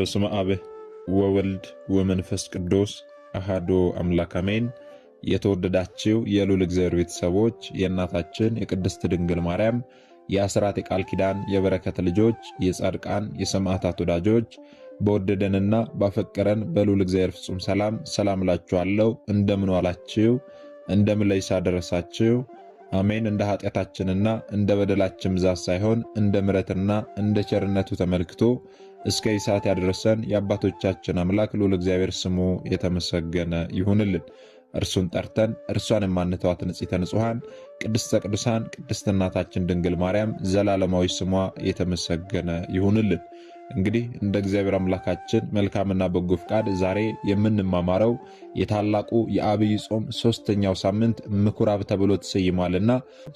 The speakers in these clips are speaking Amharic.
በስመ አብ ወወልድ ወመንፈስ ቅዱስ አሐዱ አምላክ አሜን። የተወደዳችሁ የልዑል እግዚአብሔር ቤተሰቦች የእናታችን የቅድስት ድንግል ማርያም የአስራት የቃል ኪዳን የበረከት ልጆች የጻድቃን የሰማዕታት ወዳጆች በወደደንና ባፈቀረን በልዑል እግዚአብሔር ፍጹም ሰላም እላችኋለሁ። እንደምን ዋላችሁ? እንደምን ለይሳ ደረሳችሁ? አሜን። እንደ ኃጢአታችንና እንደ በደላችን ብዛት ሳይሆን እንደ ምሕረትና እንደ ቸርነቱ ተመልክቶ እስከ ይሳት ያደረሰን የአባቶቻችን አምላክ ልዑል እግዚአብሔር ስሙ የተመሰገነ ይሁንልን። እርሱን ጠርተን እርሷን የማንተዋት ንጽሕተ ንጹሐን ቅድስተ ቅዱሳን ቅድስት እናታችን ድንግል ማርያም ዘላለማዊ ስሟ የተመሰገነ ይሁንልን። እንግዲህ እንደ እግዚአብሔር አምላካችን መልካምና በጎ ፍቃድ ዛሬ የምንማማረው የታላቁ የአብይ ጾም ሶስተኛው ሳምንት ምኩራብ ተብሎ ተሰይሟልና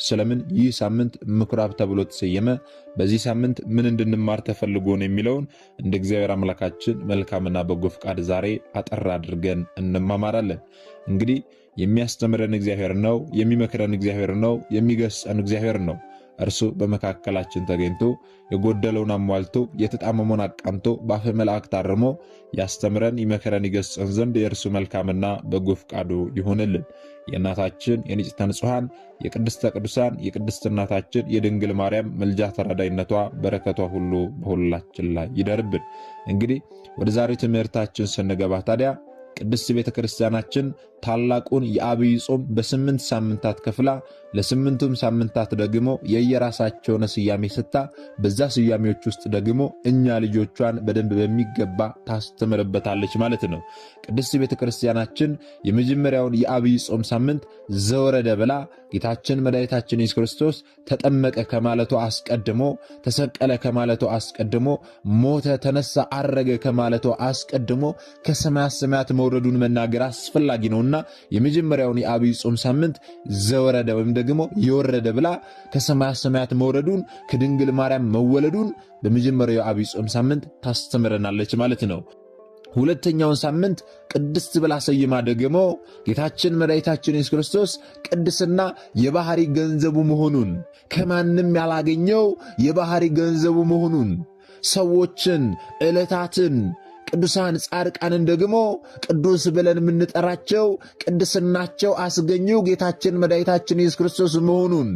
ስለምን ይህ ሳምንት ምኩራብ ተብሎ ተሰየመ፣ በዚህ ሳምንት ምን እንድንማር ተፈልጎ ነው የሚለውን እንደ እግዚአብሔር አምላካችን መልካምና በጎ ፍቃድ ዛሬ አጠር አድርገን እንማማራለን። እንግዲህ የሚያስተምረን እግዚአብሔር ነው፣ የሚመክረን እግዚአብሔር ነው፣ የሚገስጸን እግዚአብሔር ነው። እርሱ በመካከላችን ተገኝቶ የጎደለውን አሟልቶ የተጣመመውን አቃንቶ በአፈ መላእክት አርሞ ያስተምረን ይመክረን ይገስጸን ዘንድ የእርሱ መልካምና በጎ ፍቃዱ ይሁንልን። የእናታችን የንጽሕተ ንጹሐን የቅድስተ ቅዱሳን የቅድስት እናታችን የድንግል ማርያም ምልጃ ተራዳይነቷ በረከቷ ሁሉ በሁላችን ላይ ይደርብን። እንግዲህ ወደ ዛሬው ትምህርታችን ስንገባ ታዲያ ቅድስት ቤተ ክርስቲያናችን ታላቁን የአብይ ጾም በ8 ሳምንታት ከፍላ ለስምንቱም ሳምንታት ደግሞ የየራሳቸውን ስያሜ ሰጥታ በዛ ስያሜዎች ውስጥ ደግሞ እኛ ልጆቿን በደንብ በሚገባ ታስተምርበታለች ማለት ነው። ቅድስት ቤተ ክርስቲያናችን የመጀመሪያውን የአብይ ጾም ሳምንት ዘወረደ ብላ ጌታችን መድኃኒታችን ኢየሱስ ክርስቶስ ተጠመቀ ከማለቱ አስቀድሞ፣ ተሰቀለ ከማለቱ አስቀድሞ፣ ሞተ ተነሳ አረገ ከማለቱ አስቀድሞ ከሰማያት ሰማያት መውረዱን መናገር አስፈላጊ ነውና የመጀመሪያውን የአብይ ጾም ሳምንት ዘወረደ ወይም ደግሞ የወረደ ብላ ከሰማያት ሰማያት መውረዱን ከድንግል ማርያም መወለዱን በመጀመሪያው የአብይ ጾም ሳምንት ታስተምረናለች ማለት ነው። ሁለተኛውን ሳምንት ቅድስት ብላ ሰይማ ደግሞ ጌታችን መድኃኒታችን ኢየሱስ ክርስቶስ ቅድስና የባህሪ ገንዘቡ መሆኑን ከማንም ያላገኘው የባህሪ ገንዘቡ መሆኑን ሰዎችን ዕለታትን ቅዱሳን ጻድቃንን ደግሞ ቅዱስ ብለን የምንጠራቸው ቅድስናቸው አስገኘው ጌታችን መድኃኒታችን ኢየሱስ ክርስቶስ መሆኑን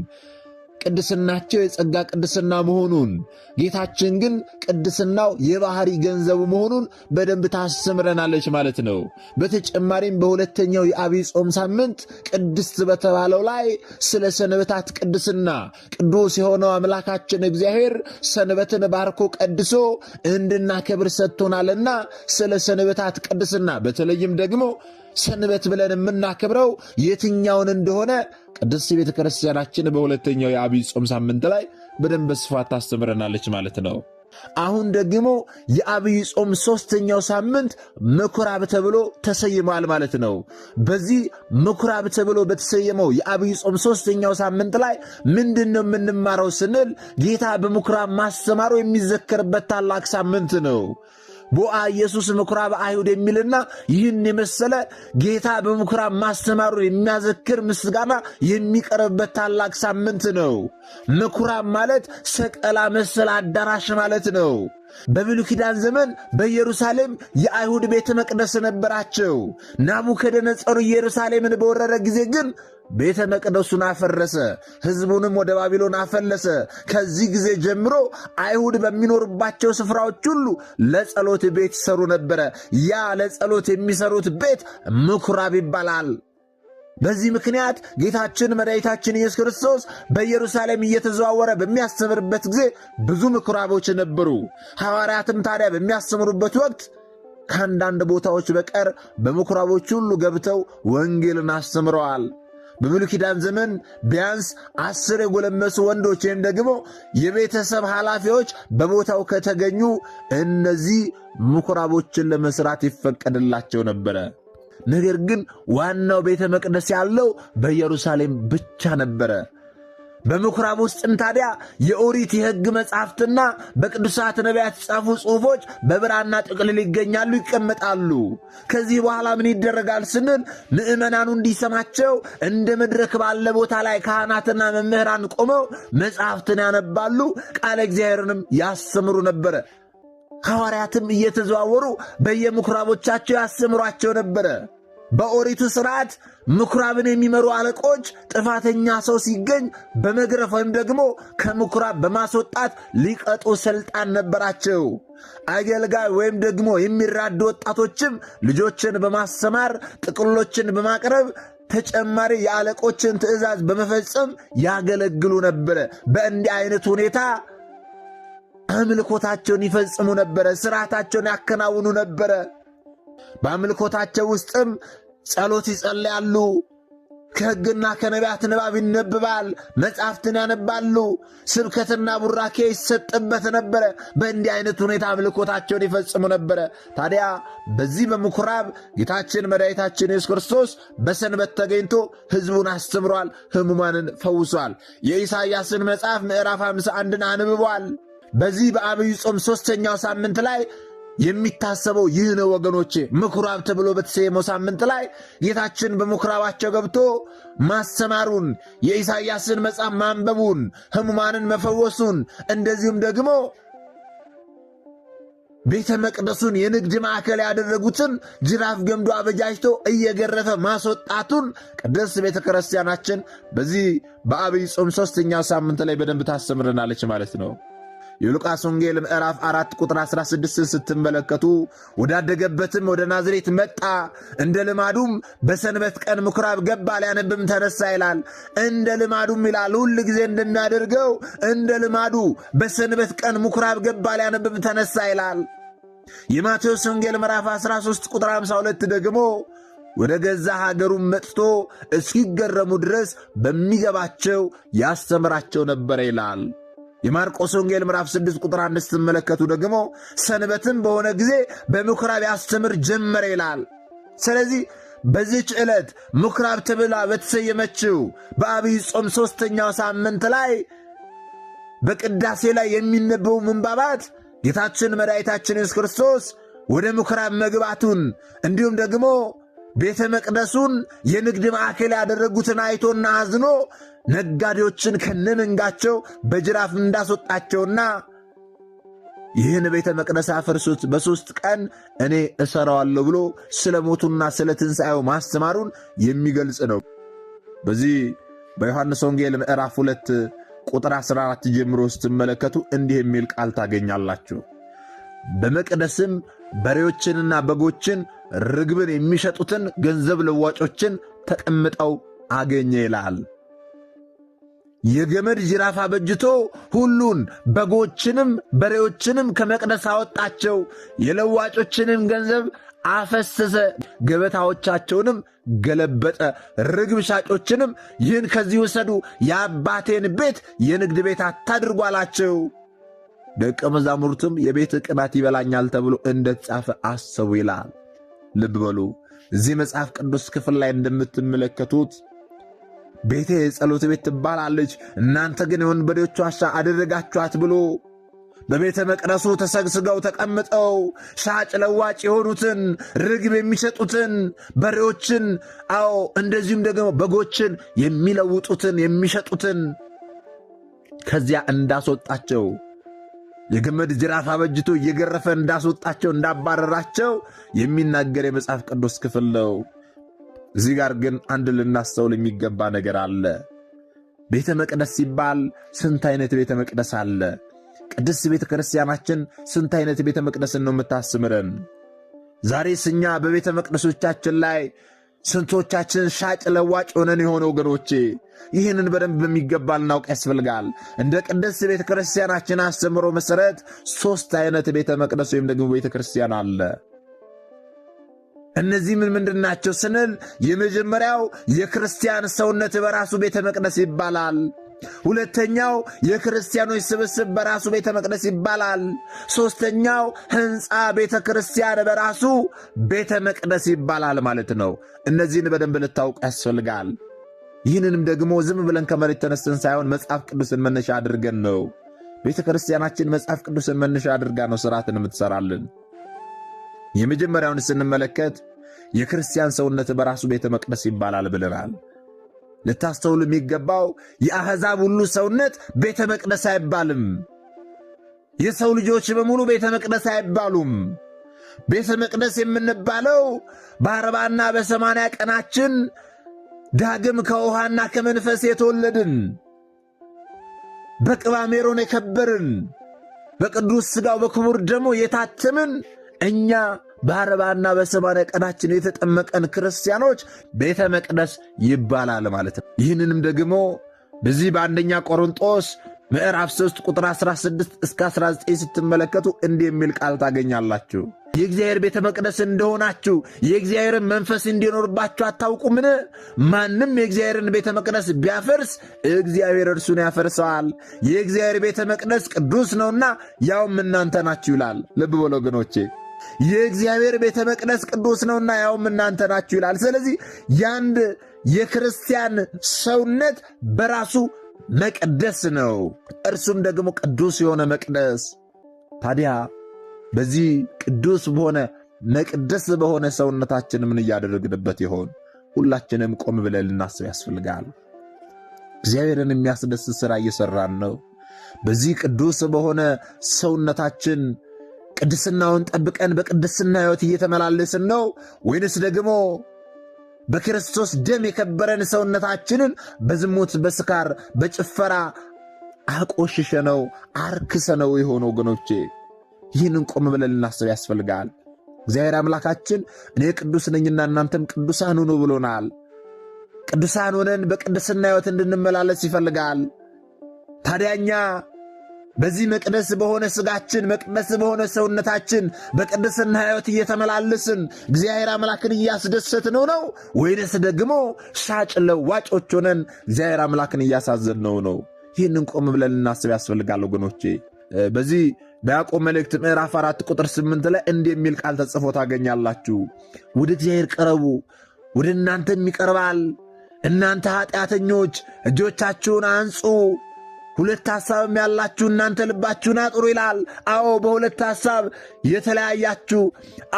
ቅድስናቸው የጸጋ ቅድስና መሆኑን ጌታችን ግን ቅድስናው የባህሪ ገንዘቡ መሆኑን በደንብ ታስተምረናለች ማለት ነው። በተጨማሪም በሁለተኛው የአብይ ጾም ሳምንት ቅድስት በተባለው ላይ ስለ ሰንበታት ቅድስና ቅዱስ የሆነው አምላካችን እግዚአብሔር ሰንበትን ባርኮ ቀድሶ እንድናከብር ሰጥቶናልና ስለ ሰንበታት ቅድስና በተለይም ደግሞ ሰንበት ብለን የምናከብረው የትኛውን እንደሆነ ቅድስት ቤተ ክርስቲያናችን በሁለተኛው የአብይ ጾም ሳምንት ላይ በደንብ በስፋት ታስተምረናለች ማለት ነው። አሁን ደግሞ የአብይ ጾም ሶስተኛው ሳምንት ምኩራብ ተብሎ ተሰይሟል ማለት ነው። በዚህ ምኩራብ ተብሎ በተሰየመው የአብይ ጾም ሶስተኛው ሳምንት ላይ ምንድነው የምንማረው ስንል ጌታ በምኩራብ ማስተማሩ የሚዘከርበት ታላቅ ሳምንት ነው። ቦአ ኢየሱስ ምኩራብ አይሁድ የሚልና ይህን የመሰለ ጌታ በምኩራብ ማስተማሩን የሚያዘክር ምስጋና የሚቀርብበት ታላቅ ሳምንት ነው። ምኩራብ ማለት ሰቀላ መሰል አዳራሽ ማለት ነው። በብሉይ ኪዳን ዘመን በኢየሩሳሌም የአይሁድ ቤተ መቅደስ ነበራቸው። ናቡከደነፆር ኢየሩሳሌምን በወረረ ጊዜ ግን ቤተ መቅደሱን አፈረሰ፣ ሕዝቡንም ወደ ባቢሎን አፈለሰ። ከዚህ ጊዜ ጀምሮ አይሁድ በሚኖሩባቸው ስፍራዎች ሁሉ ለጸሎት ቤት ይሰሩ ነበረ። ያ ለጸሎት የሚሰሩት ቤት ምኩራብ ይባላል። በዚህ ምክንያት ጌታችን መድኃኒታችን ኢየሱስ ክርስቶስ በኢየሩሳሌም እየተዘዋወረ በሚያስተምርበት ጊዜ ብዙ ምኩራቦች ነበሩ። ሐዋርያትም ታዲያ በሚያስተምሩበት ወቅት ከአንዳንድ ቦታዎች በቀር በምኩራቦች ሁሉ ገብተው ወንጌልን አስተምረዋል። በብሉይ ኪዳን ዘመን ቢያንስ 10 የጎለመሱ ወንዶች ወይም ደግሞ የቤተሰብ ኃላፊዎች በቦታው ከተገኙ እነዚህ ምኩራቦችን ለመስራት ይፈቀድላቸው ነበረ። ነገር ግን ዋናው ቤተ መቅደስ ያለው በኢየሩሳሌም ብቻ ነበረ። በምኩራብ ውስጥም ታዲያ የኦሪት የሕግ መጻሕፍትና በቅዱሳት ነቢያት የተጻፉ ጽሑፎች በብራና ጥቅልል ይገኛሉ፣ ይቀመጣሉ። ከዚህ በኋላ ምን ይደረጋል ስንል ምዕመናኑ እንዲሰማቸው እንደ መድረክ ባለ ቦታ ላይ ካህናትና መምህራን ቆመው መጻሕፍትን ያነባሉ፣ ቃለ እግዚአብሔርንም ያስተምሩ ነበረ። ሐዋርያትም እየተዘዋወሩ በየምኩራቦቻቸው ያስተምሯቸው ነበረ። በኦሪቱ ሥርዓት ምኩራብን የሚመሩ አለቆች ጥፋተኛ ሰው ሲገኝ በመግረፍ ወይም ደግሞ ከምኩራብ በማስወጣት ሊቀጡ ሥልጣን ነበራቸው። አገልጋይ ወይም ደግሞ የሚራዱ ወጣቶችም ልጆችን በማስተማር ጥቅሎችን በማቅረብ ተጨማሪ የአለቆችን ትእዛዝ በመፈጸም ያገለግሉ ነበረ። በእንዲህ አይነት ሁኔታ አምልኮታቸውን ይፈጽሙ ነበረ። ሥርዓታቸውን ያከናውኑ ነበረ። በአምልኮታቸው ውስጥም ጸሎት ይጸልያሉ። ከሕግና ከነቢያት ንባብ ይነብባል። መጻሕፍትን ያነባሉ። ስብከትና ቡራኬ ይሰጥበት ነበረ። በእንዲህ አይነት ሁኔታ አምልኮታቸውን ይፈጽሙ ነበረ። ታዲያ በዚህ በምኩራብ ጌታችን መድኃኒታችን ኢየሱስ ክርስቶስ በሰንበት ተገኝቶ ሕዝቡን አስተምሯል፣ ሕሙማንን ፈውሷል። የኢሳይያስን መጽሐፍ ምዕራፍ 51ን አንብቧል። በዚህ በአብይ ጾም 3ኛው ሳምንት ላይ የሚታሰበው ይህ ነው ወገኖቼ። ምኩራብ ተብሎ በተሰየመው ሳምንት ላይ ጌታችን በምኩራባቸው ገብቶ ማስተማሩን፣ የኢሳይያስን መጽሐፍ ማንበቡን፣ ሕሙማንን መፈወሱን፣ እንደዚሁም ደግሞ ቤተ መቅደሱን የንግድ ማዕከል ያደረጉትን ጅራፍ ገምዶ አበጃጅቶ እየገረፈ ማስወጣቱን ቅድስት ቤተ ክርስቲያናችን በዚህ በአብይ ጾም 3ኛው ሳምንት ላይ በደንብ ታስተምረናለች ማለት ነው። የሉቃስ ወንጌል ምዕራፍ 4 ቁጥር 16 ስትመለከቱ ወዳደገበትም ወደ ናዝሬት መጣ፣ እንደ ልማዱም በሰንበት ቀን ምኩራብ ገባ፣ ሊያነብም ተነሳ ይላል። እንደ ልማዱም ይላል፣ ሁል ጊዜ እንደሚያደርገው እንደ ልማዱ በሰንበት ቀን ምኩራብ ገባ፣ ሊያነብም ተነሳ ይላል። የማቴዎስ ወንጌል ምዕራፍ 13 ቁጥር 52 ደግሞ ወደ ገዛ ሀገሩም መጥቶ እስኪገረሙ ድረስ በሚገባቸው ያስተምራቸው ነበረ ይላል። የማርቆስ ወንጌል ምዕራፍ 6 ቁጥር 1 ስትመለከቱ ደግሞ ሰንበትም በሆነ ጊዜ በምኩራብ ያስተምር ጀመረ ይላል። ስለዚህ በዚህች ዕለት ምኩራብ ተብላ በተሰየመችው በአብይ ጾም 3ኛው ሳምንት ላይ በቅዳሴ ላይ የሚነበቡ ምንባባት ጌታችን መድኃኒታችን ኢየሱስ ክርስቶስ ወደ ምኩራብ መግባቱን እንዲሁም ደግሞ ቤተ መቅደሱን የንግድ ማዕከል ያደረጉትን አይቶና አዝኖ ነጋዴዎችን ከነመንጋቸው በጅራፍ እንዳስወጣቸውና ይህን ቤተ መቅደስ አፍርሱት በ3 ቀን እኔ እሰራዋለሁ ብሎ ስለ ሞቱና ስለ ትንሣኤው ማስተማሩን የሚገልጽ ነው። በዚህ በዮሐንስ ወንጌል ምዕራፍ 2 ቁጥር 14 ጀምሮ ስትመለከቱ እንዲህ የሚል ቃል ታገኛላችሁ። በመቅደስም በሬዎችንና በጎችን ርግብን የሚሸጡትን ገንዘብ ለዋጮችን ተቀምጠው አገኘ ይላል። የገመድ ጅራፍ አበጅቶ ሁሉን በጎችንም በሬዎችንም ከመቅደስ አወጣቸው። የለዋጮችንም ገንዘብ አፈሰሰ፣ ገበታዎቻቸውንም ገለበጠ። ርግብ ሻጮችንም ይህን ከዚህ ውሰዱ፣ የአባቴን ቤት የንግድ ቤት አታድርጉ አላቸው። ደቀ መዛሙርቱም የቤት ቅናት ይበላኛል ተብሎ እንደተጻፈ አሰቡ ይላል። ልብ በሉ። እዚህ መጽሐፍ ቅዱስ ክፍል ላይ እንደምትመለከቱት ቤቴ የጸሎት ቤት ትባላለች፣ እናንተ ግን የወንበዴዎች ዋሻ አደረጋችኋት ብሎ በቤተ መቅደሱ ተሰግስገው ተቀምጠው ሻጭ ለዋጭ የሆኑትን ርግብ የሚሸጡትን በሬዎችን፣ እንደዚሁም ደግሞ በጎችን የሚለውጡትን የሚሸጡትን ከዚያ እንዳስወጣቸው የገመድ ጅራፍ አበጅቶ እየገረፈ እንዳስወጣቸው እንዳባረራቸው የሚናገር የመጽሐፍ ቅዱስ ክፍል ነው። እዚህ ጋር ግን አንድ ልናስተውል የሚገባ ነገር አለ። ቤተ መቅደስ ሲባል ስንት አይነት ቤተ መቅደስ አለ? ቅድስት ቤተ ክርስቲያናችን ስንት አይነት ቤተ መቅደስን ነው የምታስምረን? ዛሬስ እኛ በቤተ መቅደሶቻችን ላይ ስንቶቻችን ሻጭ ለዋጭ ሆነን የሆነ ወገኖቼ? ይህንን በደንብ በሚገባ ልናውቅ ያስፈልጋል። እንደ ቅድስት ቤተ ክርስቲያናችን አስተምሮ መሠረት 3 አይነት ቤተ መቅደስ ወይም ደግሞ ቤተ ክርስቲያን አለ። እነዚህ ምንድን ናቸው ስንል የመጀመሪያው የክርስቲያን ሰውነት በራሱ ቤተ መቅደስ ይባላል። ሁለተኛው የክርስቲያኖች ስብስብ በራሱ ቤተ መቅደስ ይባላል። ሦስተኛው ሕንፃ ቤተ ክርስቲያን በራሱ ቤተ መቅደስ ይባላል ማለት ነው። እነዚህን በደንብ ልታውቅ ያስፈልጋል። ይህንንም ደግሞ ዝም ብለን ከመሬት ተነስተን ሳይሆን መጽሐፍ ቅዱስን መነሻ አድርገን ነው። ቤተ ክርስቲያናችን መጽሐፍ ቅዱስን መነሻ አድርጋ ነው ሥርዓትን የምትሠራልን። የመጀመሪያውን ስንመለከት የክርስቲያን ሰውነት በራሱ ቤተ መቅደስ ይባላል ብለናል። ልታስተውሉ የሚገባው የአሕዛብ ሁሉ ሰውነት ቤተ መቅደስ አይባልም። የሰው ልጆች በሙሉ ቤተ መቅደስ አይባሉም። ቤተ መቅደስ የምንባለው በ40ና በ80 ቀናችን ዳግም ከውሃና ከመንፈስ የተወለድን በቅባ ሜሮን የከበርን በቅዱስ ሥጋው በክቡር ደሙ የታተምን እኛ በ40ና በ80 ቀናችን የተጠመቀን ክርስቲያኖች ቤተ መቅደስ ይባላል ማለት ነው። ይህንንም ደግሞ በዚህ በአንደኛ ቆሮንጦስ ምዕራፍ 3 ቁጥር 16 እስከ 19 ስትመለከቱ እንዲህ የሚል ቃል ታገኛላችሁ። የእግዚአብሔር ቤተ መቅደስ እንደሆናችሁ የእግዚአብሔርን መንፈስ እንዲኖርባችሁ አታውቁምን? ማንም የእግዚአብሔርን ቤተ መቅደስ ቢያፈርስ እግዚአብሔር እርሱን ያፈርሰዋል። የእግዚአብሔር ቤተ መቅደስ ቅዱስ ነውና ያውም እናንተ ናችሁ ይላል። ልብ በሉ ወገኖቼ፣ የእግዚአብሔር ቤተ መቅደስ ቅዱስ ነውና ያውም እናንተ ናችሁ ይላል። ስለዚህ ያንድ የክርስቲያን ሰውነት በራሱ መቅደስ ነው፣ እርሱም ደግሞ ቅዱስ የሆነ መቅደስ። ታዲያ በዚህ ቅዱስ በሆነ መቅደስ በሆነ ሰውነታችን ምን እያደረግንበት ይሆን? ሁላችንም ቆም ብለን ልናስብ ያስፈልጋል። እግዚአብሔርን የሚያስደስት ሥራ እየሠራን ነው? በዚህ ቅዱስ በሆነ ሰውነታችን ቅድስናውን ጠብቀን በቅድስና ሕይወት እየተመላለስን ነው ወይንስ ደግሞ በክርስቶስ ደም የከበረን ሰውነታችንን በዝሙት፣ በስካር፣ በጭፈራ አቆሽሸነው አርክሰነው የሆነ ወገኖቼ? ይህንን ቆም ብለን ልናስብ ያስፈልጋል። እግዚአብሔር አምላካችን እኔ ቅዱስ ነኝና እናንተም ቅዱሳን ሁኑ ብሎናል። ቅዱሳን ሆነን በቅድስና ሕይወት እንድንመላለስ ይፈልጋል። ታዲያ እኛ በዚህ መቅደስ በሆነ ሥጋችን መቅደስ በሆነ ሰውነታችን በቅድስና ሕይወት እየተመላለስን እግዚአብሔር አምላክን እያስደሰትነው ነው ወይንስ ደግሞ ሻጭ ለዋጮች ሆነን እግዚአብሔር አምላክን እያሳዘንነው ነው? ይህንን ቆም ብለን ልናስብ ያስፈልጋል ወገኖቼ። በዚህ በያዕቆብ መልእክት ምዕራፍ 4 ቁጥር 8 ላይ እንዲህ የሚል ቃል ተጽፎ ታገኛላችሁ። ወደ እግዚአብሔር ቅረቡ ወደ እናንተም ይቀርባል፣ እናንተ ኃጢአተኞች እጆቻችሁን አንጹ፣ ሁለት ሐሳብም ያላችሁ እናንተ ልባችሁን አጥሩ ይላል። አዎ በሁለት ሐሳብ የተለያያችሁ፣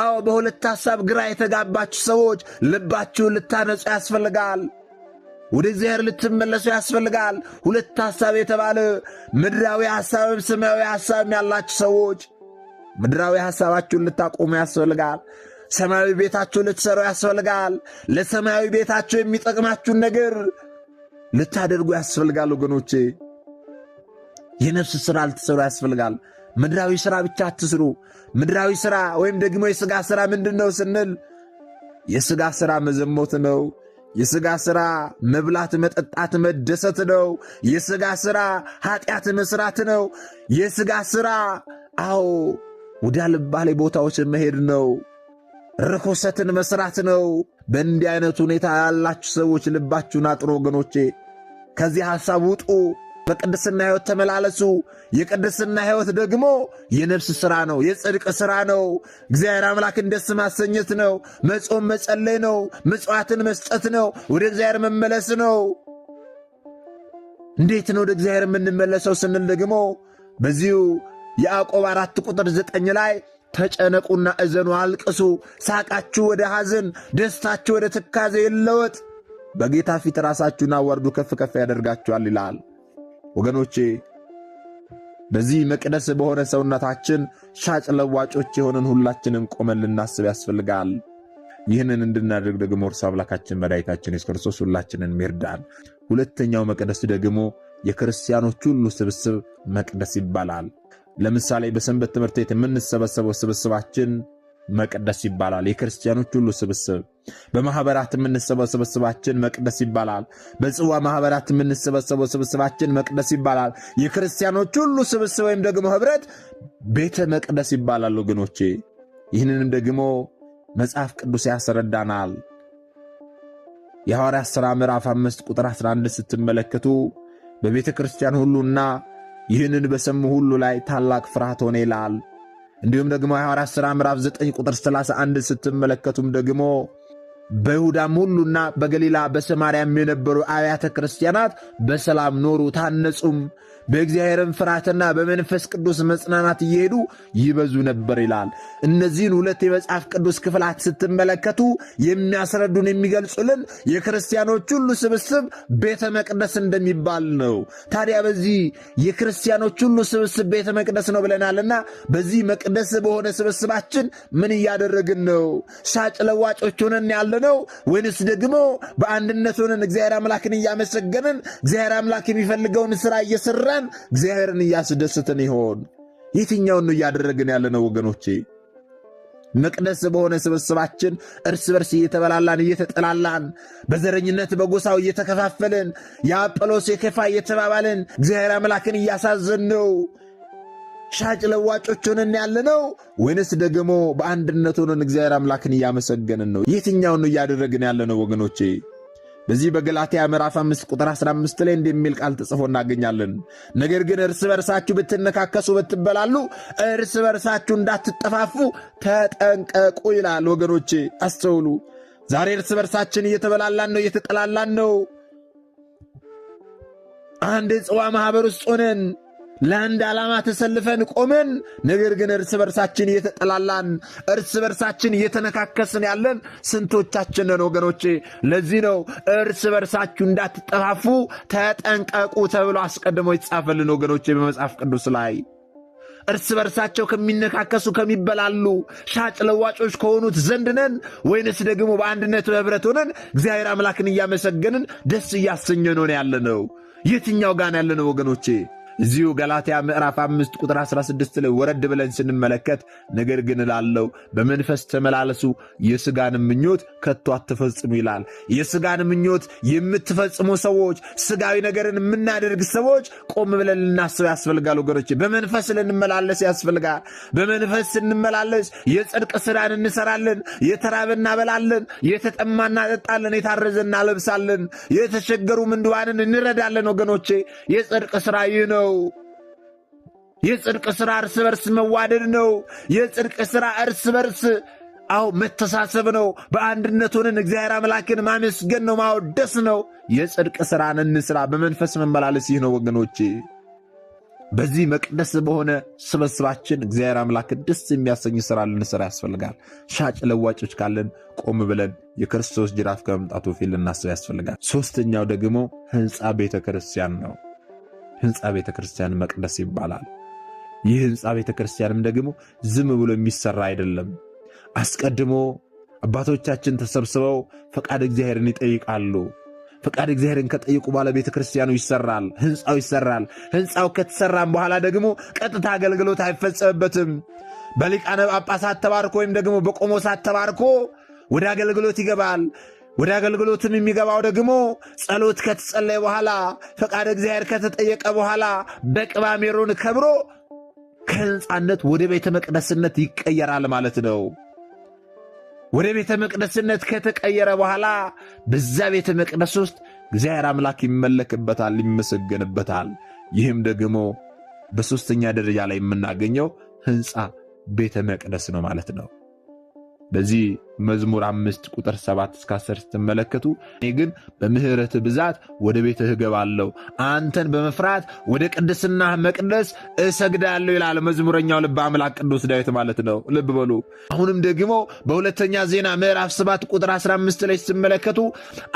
አዎ በሁለት ሐሳብ ግራ የተጋባችሁ ሰዎች ልባችሁን ልታነጹ ያስፈልጋል። ወደ እግዚአብሔር ልትመለሱ ያስፈልጋል። ሁለት ሐሳብ የተባለ ምድራዊ ሐሳብም ሰማያዊ ሐሳብም ያላችሁ ሰዎች ምድራዊ ሐሳባችሁን ልታቆሙ ያስፈልጋል። ሰማያዊ ቤታችሁን ልትሰሩ ያስፈልጋል። ለሰማያዊ ቤታችሁ የሚጠቅማችሁን ነገር ልታደርጉ ያስፈልጋል ወገኖቼ። የነፍስ ሥራ ልትሰሩ ያስፈልጋል። ምድራዊ ሥራ ብቻ አትስሩ። ምድራዊ ሥራ ወይም ደግሞ የሥጋ ሥራ ምንድን ነው ስንል የሥጋ ሥራ መዘሞት ነው። የሥጋ ሥራ መብላት፣ መጠጣት፣ መደሰት ነው። የሥጋ ሥራ ኃጢአት መሥራት ነው። የሥጋ ሥራ አዎ ወደ አልባሌ ቦታዎች መሄድ ነው። ርኩሰትን መሥራት ነው። በእንዲህ አይነት ሁኔታ ያላችሁ ሰዎች ልባችሁን አጥሩ ወገኖቼ። ከዚህ ሐሳብ ውጡ። በቅድስና ሕይወት ተመላለሱ። የቅድስና ሕይወት ደግሞ የነፍስ ሥራ ነው፣ የጽድቅ ሥራ ነው። እግዚአብሔር አምላክን ደስ ማሰኘት ነው። መጾም መጸለይ ነው። ምጽዋትን መስጠት ነው። ወደ እግዚአብሔር መመለስ ነው። እንዴት ነው ወደ እግዚአብሔር የምንመለሰው ስንል ደግሞ በዚሁ ያዕቆብ 4 ቁጥር 9 ላይ ተጨነቁና እዘኑ፣ አልቅሱ፣ ሳቃችሁ ወደ ሐዘን፣ ደስታችሁ ወደ ትካዜ ይለወጥ፣ በጌታ ፊት ራሳችሁን አዋርዱ፣ ከፍ ከፍ ያደርጋችኋል ይላል። ወገኖቼ በዚህ መቅደስ በሆነ ሰውነታችን ሻጭ ለዋጮች የሆንን ሁላችንም ቆመን ልናስብ ያስፈልጋል። ይህንን እንድናደርግ ደግሞ እርሱ አምላካችን መድኃኒታችን ኢየሱስ ክርስቶስ ሁላችንን ይርዳን። ሁለተኛው መቅደስ ደግሞ የክርስቲያኖች ሁሉ ስብስብ መቅደስ ይባላል። ለምሳሌ በሰንበት ትምህርት ቤት የምንሰበሰበው ስብስባችን መቅደስ ይባላል። የክርስቲያኖች ሁሉ ስብስብ። በማኅበራት የምንሰበሰበው ስብስባችን መቅደስ ይባላል። በጽዋ ማኅበራት የምንሰበሰበው ስብስባችን መቅደስ ይባላል። የክርስቲያኖች ሁሉ ስብስብ ወይም ደግሞ ኅብረት ቤተ መቅደስ ይባላል ወገኖቼ። ይህንንም ደግሞ መጽሐፍ ቅዱስ ያስረዳናል። የሐዋርያት ሥራ ምዕራፍ 5 ቁጥር 11 ስትመለከቱ በቤተ ክርስቲያን ሁሉና ይህንን በሰሙ ሁሉ ላይ ታላቅ ፍርሃት ሆነ ይላል። እንዲሁም ደግሞ የሐዋርያት ሥራ ምዕራፍ 9 ቁጥር 31 ስትመለከቱም ደግሞ በይሁዳም ሁሉና በገሊላ በሰማርያም የነበሩ አብያተ ክርስቲያናት በሰላም ኖሩ፣ ታነጹም። በእግዚአብሔርም ፍርሃትና በመንፈስ ቅዱስ መጽናናት እየሄዱ ይበዙ ነበር ይላል። እነዚህን ሁለት የመጽሐፍ ቅዱስ ክፍላት ስትመለከቱ የሚያስረዱን የሚገልጹልን የክርስቲያኖች ሁሉ ስብስብ ቤተ መቅደስ እንደሚባል ነው። ታዲያ በዚህ የክርስቲያኖች ሁሉ ስብስብ ቤተ መቅደስ ነው ብለናልና በዚህ መቅደስ በሆነ ስብስባችን ምን እያደረግን ነው? ሻጭ ለዋጮች ሆነን ያለነው ወይንስ ደግሞ በአንድነት ሆነን እግዚአብሔር አምላክን እያመሰገንን እግዚአብሔር አምላክ የሚፈልገውን ሥራ እየሠራን እግዚአብሔርን እያስደስተን ይሆን? የትኛውን ነው እያደረግን ያለነው ወገኖቼ? መቅደስ በሆነ ስብስባችን እርስ በርስ እየተበላላን እየተጠላላን በዘረኝነት በጎሳው እየተከፋፈልን የአጵሎስ የኬፋ እየተባባልን እግዚአብሔር አምላክን እያሳዘን ነው ሻጭ ለዋጮች ሆነን ያለነው ወይንስ ደግሞ በአንድነት ሆነን እግዚአብሔር አምላክን እያመሰገንን ነው? የትኛውን ነው እያደረግን ያለነው ወገኖቼ? በዚህ በገላትያ ምዕራፍ 5 ቁጥር 15 ላይ እንደሚል ቃል ተጽፎ እናገኛለን። ነገር ግን እርስ በርሳችሁ ብትነካከሱ ብትበላሉ እርስ በርሳችሁ እንዳትጠፋፉ ተጠንቀቁ ይላል። ወገኖቼ አስተውሉ። ዛሬ እርስ በርሳችን እየተበላላን ነው፣ እየተጠላላን ነው። አንድ ጽዋ ማህበር ውስጥ ሆነን ለአንድ ዓላማ ተሰልፈን ቆመን፣ ነገር ግን እርስ በርሳችን እየተጠላላን እርስ በርሳችን እየተነካከስን ያለን ስንቶቻችንን ወገኖቼ? ለዚህ ነው እርስ በርሳችሁ እንዳትጠፋፉ ተጠንቀቁ ተብሎ አስቀድሞ የተጻፈልን ወገኖቼ በመጽሐፍ ቅዱስ ላይ። እርስ በርሳቸው ከሚነካከሱ ከሚበላሉ ሻጭ ለዋጮች ከሆኑት ዘንድ ነን ወይንስ ደግሞ በአንድነት በህብረት ሆነን እግዚአብሔር አምላክን እያመሰገንን ደስ እያሰኘን ሆነ ያለነው? የትኛው ጋር ያለነው ወገኖቼ? እዚሁ ገላትያ ምዕራፍ 5 ቁጥር 16 ላይ ወረድ ብለን ስንመለከት ነገር ግን እላለሁ በመንፈስ ተመላለሱ፣ የሥጋን ምኞት ከቶ አትፈጽሙ ይላል። የሥጋን ምኞት የምትፈጽሙ ሰዎች፣ ሥጋዊ ነገርን የምናደርግ ሰዎች ቆም ብለን ልናስብ ያስፈልጋል ወገኖቼ። በመንፈስ ልንመላለስ ያስፈልጋል። በመንፈስ ስንመላለስ የጽድቅ ሥራን እንሰራለን። የተራበ እናበላለን፣ የተጠማ እናጠጣለን፣ የታረዘ እናለብሳለን፣ የተቸገሩ ምንድዋንን እንረዳለን ወገኖቼ። የጽድቅ ሥራ ይህ ነው። የጽድቅ ሥራ እርስ በርስ መዋደድ ነው። የጽድቅ ሥራ እርስ በርስ መተሳሰብ ነው። በአንድነት ሆነን እግዚአብሔር አምላክን ማመስገን ነው፣ ማወደስ ነው። የጽድቅ ሥራን እንስራ። በመንፈስ መመላለስ ይህ ነው ወገኖቼ። በዚህ መቅደስ በሆነ ስብስባችን እግዚአብሔር አምላክን ደስ የሚያሰኝ ሥራ ልንሰራ ያስፈልጋል። ሻጭ ለዋጮች ካለን ቆም ብለን የክርስቶስ ጅራፍ ከመምጣቱ ፊት ልናስብ ያስፈልጋል። ሦስተኛው ደግሞ ሕንፃ ቤተ ክርስቲያን ነው። ሕንፃ ቤተ ክርስቲያን መቅደስ ይባላል። ይህ ሕንፃ ቤተ ክርስቲያንም ደግሞ ዝም ብሎ የሚሰራ አይደለም። አስቀድሞ አባቶቻችን ተሰብስበው ፈቃድ እግዚአብሔርን ይጠይቃሉ። ፈቃድ እግዚአብሔርን ከጠየቁ በኋላ ቤተ ክርስቲያኑ ይሰራል፣ ሕንፃው ይሰራል። ሕንፃው ከተሰራም በኋላ ደግሞ ቀጥታ አገልግሎት አይፈጸምበትም። በሊቃነ ጳጳሳት ተባርኮ ወይም ደግሞ በቆሞሳት ተባርኮ ወደ አገልግሎት ይገባል። ወደ አገልግሎትም የሚገባው ደግሞ ጸሎት ከተጸለየ በኋላ ፈቃድ እግዚአብሔር ከተጠየቀ በኋላ በቅባ ሜሮን ከብሮ ከሕንፃነት ወደ ቤተ መቅደስነት ይቀየራል ማለት ነው። ወደ ቤተ መቅደስነት ከተቀየረ በኋላ በዛ ቤተ መቅደስ ውስጥ እግዚአብሔር አምላክ ይመለክበታል፣ ይመሰገንበታል። ይህም ደግሞ በሦስተኛ ደረጃ ላይ የምናገኘው ሕንፃ ቤተ መቅደስ ነው ማለት ነው። በዚህ መዝሙር 5 ቁጥር 7 እስከ 10 ስትመለከቱ እኔ ግን በምሕረት ብዛት ወደ ቤትህ እገባለሁ፣ አንተን በመፍራት ወደ ቅድስና መቅደስ እሰግዳለሁ ይላል መዝሙረኛው ልበ አምላክ ቅዱስ ዳዊት ማለት ነው። ልብ በሉ። አሁንም ደግሞ በሁለተኛ ዜና ምዕራፍ 7 ቁጥር 15 ላይ ስትመለከቱ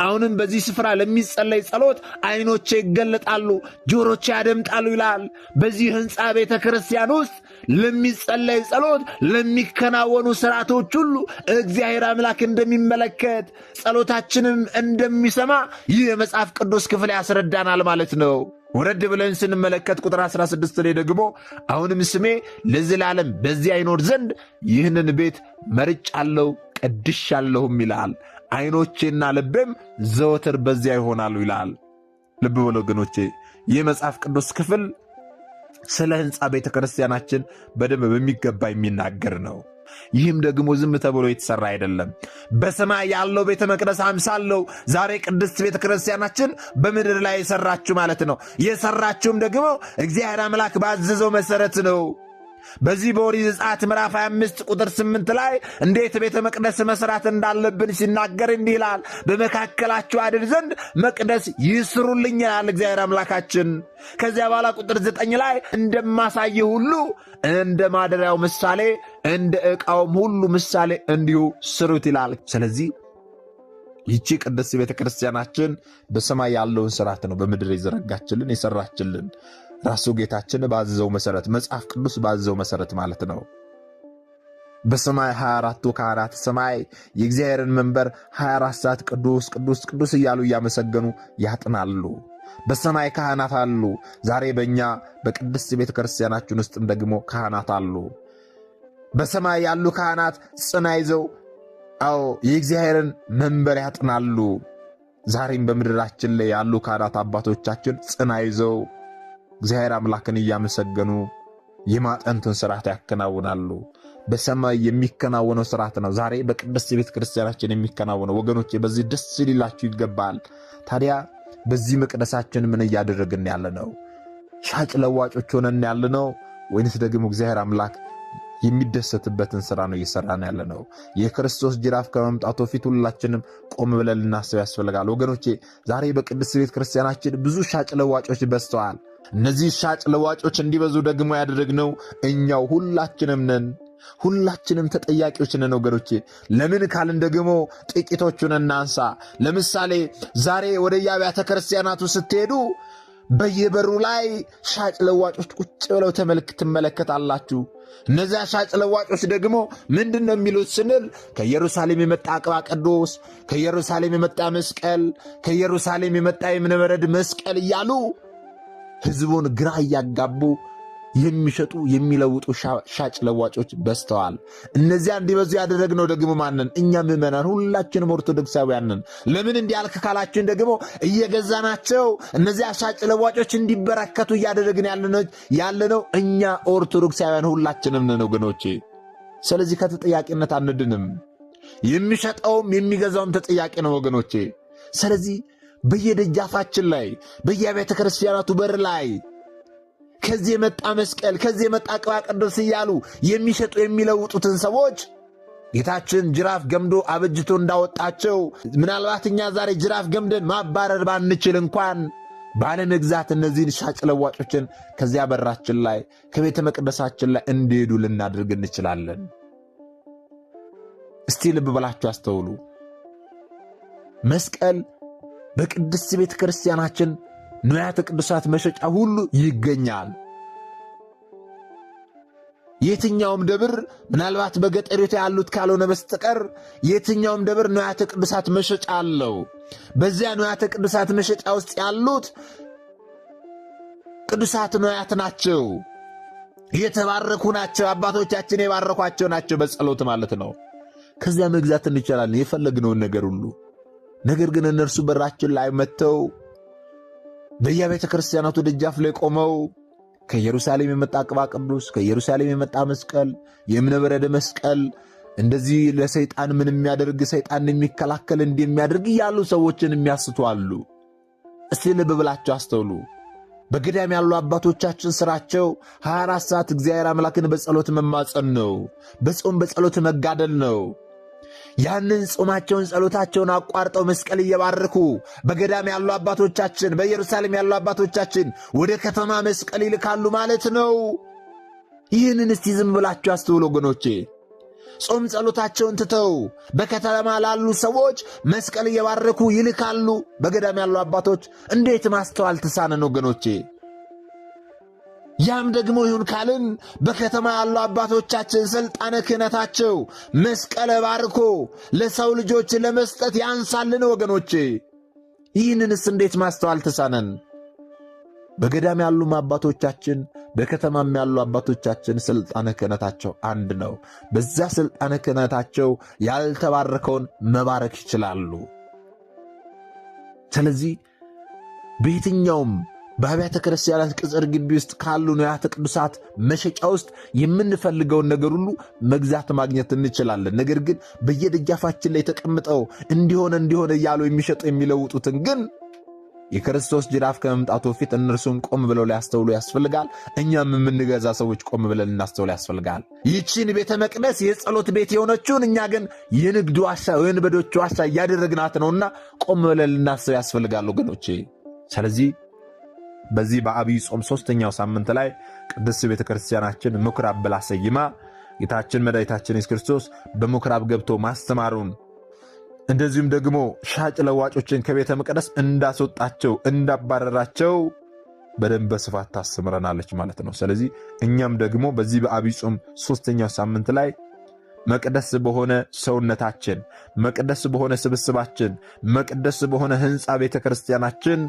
አሁንም በዚህ ስፍራ ለሚጸለይ ጸሎት ዓይኖቼ ይገለጣሉ፣ ጆሮቼ ያደምጣሉ ይላል። በዚህ ሕንፃ ቤተ ክርስቲያን ውስጥ ለሚጸለይ ጸሎት፣ ለሚከናወኑ ሥርዓቶች ሁሉ እግዚአብሔር አምላክ እንደሚመለከት ጸሎታችንም እንደሚሰማ ይህ የመጽሐፍ ቅዱስ ክፍል ያስረዳናል ማለት ነው። ወረድ ብለን ስንመለከት ቁጥር 16 ላይ ደግሞ አሁንም ስሜ ለዘላለም በዚያ ይኖር ዘንድ ይህንን ቤት መርጫለሁ ቀድሻለሁም ይላል። ዓይኖቼና ልቤም ዘወትር በዚያ ይሆናሉ ይላል። ልብ በሉ ወገኖቼ፣ ይህ መጽሐፍ ቅዱስ ክፍል ስለ ሕንፃ ቤተ ክርስቲያናችን በደንብ በሚገባ የሚናገር ነው። ይህም ደግሞ ዝም ተብሎ የተሰራ አይደለም። በሰማይ ያለው ቤተ መቅደስ አምሳለው ዛሬ ቅድስት ቤተ ክርስቲያናችን በምድር ላይ የሰራችው ማለት ነው። የሰራችውም ደግሞ እግዚአብሔር አምላክ ባዘዘው መሰረት ነው። በዚህ በኦሪት ዘጸአት ምዕራፍ 25 ቁጥር 8 ላይ እንዴት ቤተ መቅደስ መስራት እንዳለብን ሲናገር እንዲህ ይላል፣ በመካከላችሁ አድር ዘንድ መቅደስ ይስሩልኝ ይላል እግዚአብሔር አምላካችን። ከዚያ በኋላ ቁጥር 9 ላይ እንደማሳይ ሁሉ እንደ ማደሪያው ምሳሌ እንደ ዕቃውም ሁሉ ምሳሌ እንዲሁ ስሩት ይላል። ስለዚህ ይቺ ቅድስት ቤተ ክርስቲያናችን በሰማይ ያለውን ስርዓት ነው በምድር የዘረጋችልን የሰራችልን። ራሱ ጌታችን ባዘዘው መሰረት፣ መጽሐፍ ቅዱስ ባዘዘው መሰረት ማለት ነው። በሰማይ 24ቱ ካህናት ሰማይ የእግዚአብሔርን መንበር 24 ሰዓት ቅዱስ ቅዱስ ቅዱስ እያሉ እያመሰገኑ ያጥናሉ። በሰማይ ካህናት አሉ። ዛሬ በእኛ በቅድስት ቤተ ክርስቲያናችን ውስጥም ደግሞ ካህናት አሉ። በሰማይ ያሉ ካህናት ጽና ይዘው የእግዚአብሔርን መንበር ያጥናሉ። ዛሬም በምድራችን ላይ ያሉ ካህናት አባቶቻችን ጽና ይዘው እግዚአብሔር አምላክን እያመሰገኑ የማጠንቱን ስርዓት ያከናውናሉ። በሰማይ የሚከናወነው ስርዓት ነው ዛሬ በቅድስት ቤተ ክርስቲያናችን የሚከናወነው። ወገኖቼ በዚህ ደስ ሊላችሁ ይገባል። ታዲያ በዚህ መቅደሳችን ምን እያደረግን ያለ ነው? ሻጭ ለዋጮች ሆነን ያለ ነው ወይንስ ደግሞ እግዚአብሔር አምላክ የሚደሰትበትን ስራ ነው እየሰራን ያለ ነው? የክርስቶስ ጅራፍ ከመምጣቱ ፊት ሁላችንም ቆም ብለን ልናስብ ያስፈልጋል። ወገኖቼ ዛሬ በቅድስት ቤተ ክርስቲያናችን ብዙ ሻጭ ለዋጮች በዝተዋል። እነዚህ ሻጭ ለዋጮች እንዲበዙ ደግሞ ያደረግነው እኛው ሁላችንም ነን። ሁላችንም ተጠያቂዎች ነን ወገኖቼ። ለምን ካልን ደግሞ ጥቂቶቹን እናንሳ። ለምሳሌ ዛሬ ወደ አብያተ ክርስቲያናቱ ስትሄዱ በየበሩ ላይ ሻጭ ለዋጮች ቁጭ ብለው ትመለከታላችሁ። እነዚያ ሻጭ ለዋጮች ደግሞ ምንድን ነው የሚሉት ስንል ከኢየሩሳሌም የመጣ ቅባ ቅዱስ፣ ከኢየሩሳሌም የመጣ መስቀል፣ ከኢየሩሳሌም የመጣ የእብነበረድ መስቀል እያሉ ሕዝቡን ግራ እያጋቡ የሚሸጡ የሚለውጡ ሻጭ ለዋጮች በዝተዋል። እነዚያ እንዲበዙ ያደረግነው ደግሞ ማንን? እኛ ምዕመናን ሁላችንም ኦርቶዶክሳውያንን። ለምን እንዲያልክ ካላችን ደግሞ እየገዛናቸው እነዚያ ሻጭ ለዋጮች እንዲበረከቱ እያደረግን ያለነው እኛ ኦርቶዶክሳውያን ሁላችንም ነን ወገኖቼ። ስለዚህ ከተጠያቂነት አንድንም። የሚሸጠውም የሚገዛውም ተጠያቂ ነው ወገኖቼ። ስለዚህ በየደጃፋችን ላይ በየቤተ ክርስቲያናቱ በር ላይ ከዚህ የመጣ መስቀል ከዚህ የመጣ ቅባ ቅዱስ እያሉ የሚሸጡ የሚለውጡትን ሰዎች ጌታችን ጅራፍ ገምዶ አበጅቶ እንዳወጣቸው ምናልባት እኛ ዛሬ ጅራፍ ገምደን ማባረር ባንችል እንኳን ባለመግዛት እነዚህን ሻጭ ለዋጮችን ከዚያ በራችን ላይ ከቤተ መቅደሳችን ላይ እንዲሄዱ ልናደርግ እንችላለን። እስቲ ልብ በላችሁ አስተውሉ። መስቀል በቅድስት ቤተ ክርስቲያናችን ንዋያተ ቅዱሳት መሸጫ ሁሉ ይገኛል። የትኛውም ደብር ምናልባት በገጠሪቱ ያሉት ካልሆነ በስተቀር የትኛውም ደብር ንዋያተ ቅዱሳት መሸጫ አለው። በዚያ ንዋያተ ቅዱሳት መሸጫ ውስጥ ያሉት ቅዱሳት ንዋያት ናቸው፣ የተባረኩ ናቸው፣ አባቶቻችን የባረኳቸው ናቸው፣ በጸሎት ማለት ነው። ከዚያ መግዛት እንችላለን የፈለግነውን ነገር ሁሉ። ነገር ግን እነርሱ በራችን ላይ መጥተው በየቤተ ክርስቲያናቱ ደጃፍ ላይ ቆመው ከኢየሩሳሌም የመጣ ቅባ ቅዱስ፣ ከኢየሩሳሌም የመጣ መስቀል፣ የእብነበረድ መስቀል እንደዚህ ለሰይጣን ምን የሚያደርግ ሰይጣን የሚከላከል እንደሚያደርግ እያሉ ሰዎችን የሚያስቱ አሉ። እስቲ ልብ ብላችሁ አስተውሉ። በገዳም ያሉ አባቶቻችን ስራቸው 24 ሰዓት እግዚአብሔር አምላክን በጸሎት መማጸን ነው፣ በጾም በጸሎት መጋደል ነው። ያንን ጾማቸውን ጸሎታቸውን አቋርጠው መስቀል እየባረኩ በገዳም ያሉ አባቶቻችን በኢየሩሳሌም ያሉ አባቶቻችን ወደ ከተማ መስቀል ይልካሉ ማለት ነው። ይህንን እስቲ ዝም ብላችሁ አስተውሉ ወገኖቼ። ጾም ጸሎታቸውን ትተው በከተማ ላሉ ሰዎች መስቀል እየባረኩ ይልካሉ በገዳም ያሉ አባቶች። እንዴት ማስተዋል ተሳነን ወገኖቼ? ያም ደግሞ ይሁን ካልን በከተማ ያሉ አባቶቻችን ሥልጣነ ክህነታቸው መስቀል ባርኮ ለሰው ልጆች ለመስጠት ያንሳልን ወገኖቼ። ይህንንስ እንዴት ማስተዋል ተሳነን? በገዳም ያሉ አባቶቻችን በከተማም ያሉ አባቶቻችን ሥልጣነ ክህነታቸው አንድ ነው። በዛ ሥልጣነ ክህነታቸው ያልተባረከውን መባረክ ይችላሉ። ስለዚህ በየትኛውም በአብያተ ክርስቲያናት ቅጽር ግቢ ውስጥ ካሉ ንዋያተ ቅዱሳት መሸጫ ውስጥ የምንፈልገውን ነገር ሁሉ መግዛት ማግኘት እንችላለን። ነገር ግን በየደጃፋችን ላይ ተቀምጠው እንዲሆነ እያሉ የሚሸጡ የሚለውጡትን ግን የክርስቶስ ጅራፍ ከመምጣቱ በፊት እነርሱን ቆም ብለው ሊያስተውሉ ያስፈልጋል። እኛም የምንገዛ ሰዎች ቆም ብለን ልናስተውሉ ያስፈልጋል። ይህችን ቤተ መቅደስ የጸሎት ቤት የሆነችውን እኛ ግን የንግድ ዋሻ፣ የወንበዶች ዋሻ እያደረግናት ነውና ቆም ብለን ልናስተው ያስፈልጋል ወገኖቼ። ስለዚህ በዚህ በዐቢይ ጾም 3ኛው ሳምንት ላይ ቅድስት ቤተ ክርስቲያናችን ምኩራብ ብላ ሰይማ ጌታችን መድኃኒታችን ኢየሱስ ክርስቶስ በምኩራብ ገብቶ ማስተማሩን እንደዚሁም ደግሞ ሻጭ ለዋጮችን ከቤተ መቅደስ እንዳስወጣቸው እንዳባረራቸው በደንብ በስፋት ታስተምረናለች ማለት ነው። ስለዚህ እኛም ደግሞ በዚህ በዐቢይ ጾም 3ኛው ሳምንት ላይ መቅደስ በሆነ ሰውነታችን፣ መቅደስ በሆነ ስብስባችን፣ መቅደስ በሆነ ሕንፃ ቤተ ክርስቲያናችን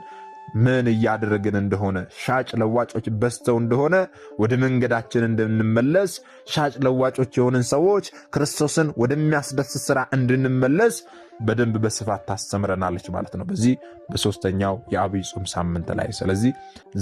ምን እያደረግን እንደሆነ ሻጭ ለዋጮች በዝተው እንደሆነ ወደ መንገዳችን እንድንመለስ ሻጭ ለዋጮች የሆንን ሰዎች ክርስቶስን ወደሚያስደስት ሥራ እንድንመለስ በደንብ በስፋት ታስተምረናለች ማለት ነው በዚህ በ3ኛው የዐቢይ ጾም ሳምንት ላይ። ስለዚህ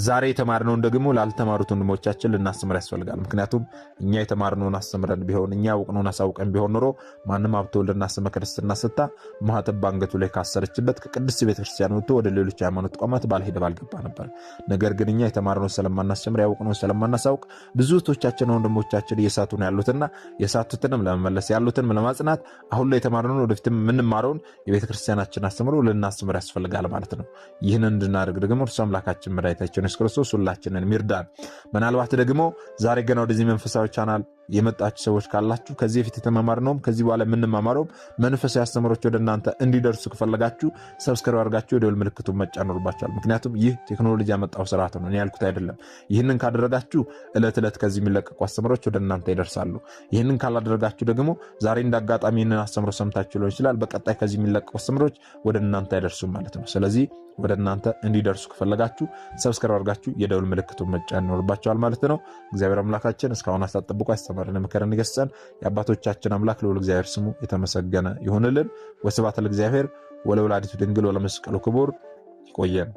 ዛሬ የተማርነውን ደግሞ ላልተማሩት ወንድሞቻችን ልናስተምር ያስፈልጋል። ምክንያቱም እኛ የተማርነውን አስተምረን ቢሆን እኛ ያወቅነውን አሳውቀን ቢሆን ኖሮ ማንም ሀብተ ወልድና ስመ ክርስትና ስታ ማኅተብ በአንገቱ ላይ ካሰረችበት ከቅድስት ቤተክርስቲያን ወጥቶ ወደ ሌሎች ሃይማኖት ተቋማት ባልሄደ ባልገባ ነበር። ነገር ግን እኛ የተማርነውን ስለማናስተምር ያወቅነውን ስለማናሳውቅ ብዙ እህቶቻችን ወንድሞቻችን እየሳቱ ነው ያሉትና የሳቱትንም ለመመለስ ያሉትንም ለማጽናት አሁን ላይ የተማርነውን ወደፊትም የምንማረውን የቤተ ክርስቲያናችን አስተምሮ ልናስተምር ያስፈልጋል ማለት ነው። ይህንን እንድናደርግ ደግሞ እርሱ አምላካችን መድኃኒታችን ኢየሱስ ክርስቶስ ሁላችንን ይርዳን። ምናልባት ደግሞ ዛሬ ገና ወደዚህ መንፈሳዊ ቻናል የመጣችሁ ሰዎች ካላችሁ ከዚህ በፊት የተማማርነውም ከዚህ በኋላ የምንማማረውም መንፈሳዊ አስተምሮች ወደ እናንተ እንዲደርሱ ከፈለጋችሁ ሰብስክራይብ አድርጋችሁ የደወል ምልክቱን መጫን ይኖርባችኋል። ምክንያቱም ይህ ቴክኖሎጂ ያመጣው ስርዓት ነው፣ እኔ ያልኩት አይደለም። ይህንን ካደረጋችሁ ዕለት ዕለት ከዚህ የሚለቀቁ አስተምሮች ወደ እናንተ ይደርሳሉ። ይህንን ካላደረጋችሁ ደግሞ ዛሬ እንዳጋጣሚ ይህንን አስተምሮ ሰምታችሁ ሊሆን ይችላል፣ በቀጣይ ከዚህ የሚለቀቁ አስተምሮች ወደ እናንተ አይደርሱም ማለት ነው። ስለዚህ ወደ እናንተ እንዲደርሱ ከፈለጋችሁ ሰብስክራይብ አድርጋችሁ የደወል ምልክቱን መጫን ይኖርባችኋል ማለት ነው። እግዚአብሔር አምላካችን እስካሁን አሳጥብቆ ያስተማረን መከረን ይገስጸን። የአባቶቻችን አምላክ ልዑል እግዚአብሔር ስሙ የተመሰገነ ይሁንልን። ወስብሐት ለእግዚአብሔር ወለወላዲቱ ድንግል ወለመስቀሉ ክቡር። ይቆየን።